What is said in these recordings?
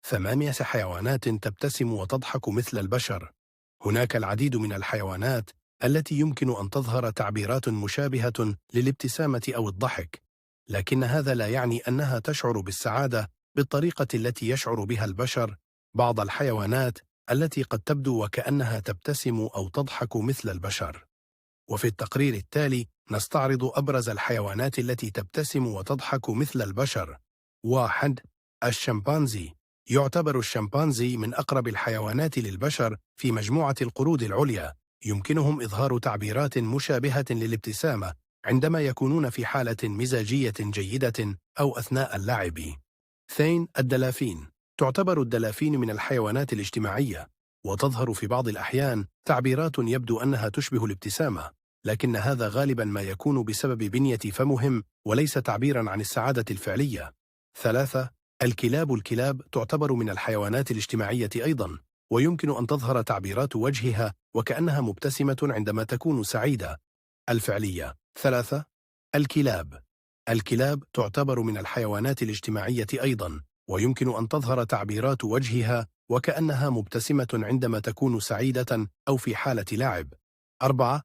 8 حيوانات تبتسم وتضحك مثل البشر. هناك العديد من الحيوانات التي يمكن أن تظهر تعبيرات مشابهة للابتسامة أو الضحك، لكن هذا لا يعني أنها تشعر بالسعادة بالطريقة التي يشعر بها البشر. بعض الحيوانات التي قد تبدو وكأنها تبتسم أو تضحك مثل البشر. وفي التقرير التالي نستعرض أبرز الحيوانات التي تبتسم وتضحك مثل البشر. 1. الشمبانزي. يعتبر الشمبانزي من أقرب الحيوانات للبشر في مجموعة القرود العليا. يمكنهم إظهار تعبيرات مشابهة للابتسامة عندما يكونون في حالة مزاجية جيدة أو أثناء اللعب. 2. الدلافين. تعتبر الدلافين من الحيوانات الاجتماعية، وتظهر في بعض الأحيان تعبيرات يبدو أنها تشبه الابتسامة، لكن هذا غالبا ما يكون بسبب بنية فمهم وليس تعبيرا عن السعادة الفعلية. 3. الكلاب. الكلاب تعتبر من الحيوانات الاجتماعية أيضا، ويمكن أن تظهر تعبيرات وجهها وكأنها مبتسمة عندما تكون سعيدة. الفعلية. 3. الكلاب. الكلاب تعتبر من الحيوانات الاجتماعية أيضا، ويمكن أن تظهر تعبيرات وجهها وكأنها مبتسمة عندما تكون سعيدة أو في حالة لعب. 4.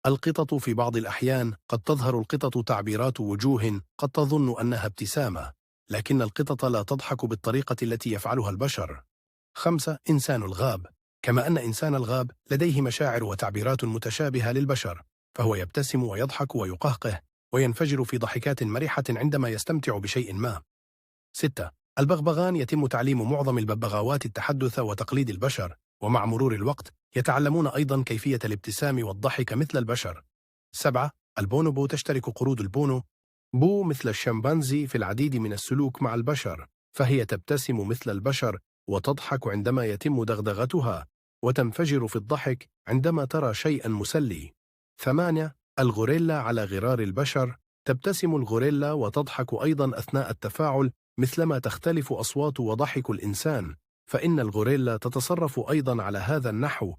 القطط. في بعض الأحيان قد تظهر القطط تعبيرات وجوه قد تظن أنها ابتسامة، لكن القطط لا تضحك بالطريقة التي يفعلها البشر. 5. إنسان الغاب. كما أن إنسان الغاب لديه مشاعر وتعبيرات متشابهة للبشر، فهو يبتسم ويضحك ويقهقه وينفجر في ضحكات مرحة عندما يستمتع بشيء ما. 6. البغبغان. يتم تعليم معظم الببغاوات التحدث وتقليد البشر، ومع مرور الوقت يتعلمون أيضا كيفية الابتسام والضحك مثل البشر. 7. البونوبو. تشترك قرود البونو بو مثل الشمبانزي في العديد من السلوك مع البشر، فهي تبتسم مثل البشر وتضحك عندما يتم دغدغتها، وتنفجر في الضحك عندما ترى شيئا مسلي. 8. الغوريلا. على غرار البشر تبتسم الغوريلا وتضحك أيضا أثناء التفاعل، مثلما تختلف أصوات وضحك الإنسان، فإن الغوريلا تتصرف أيضا على هذا النحو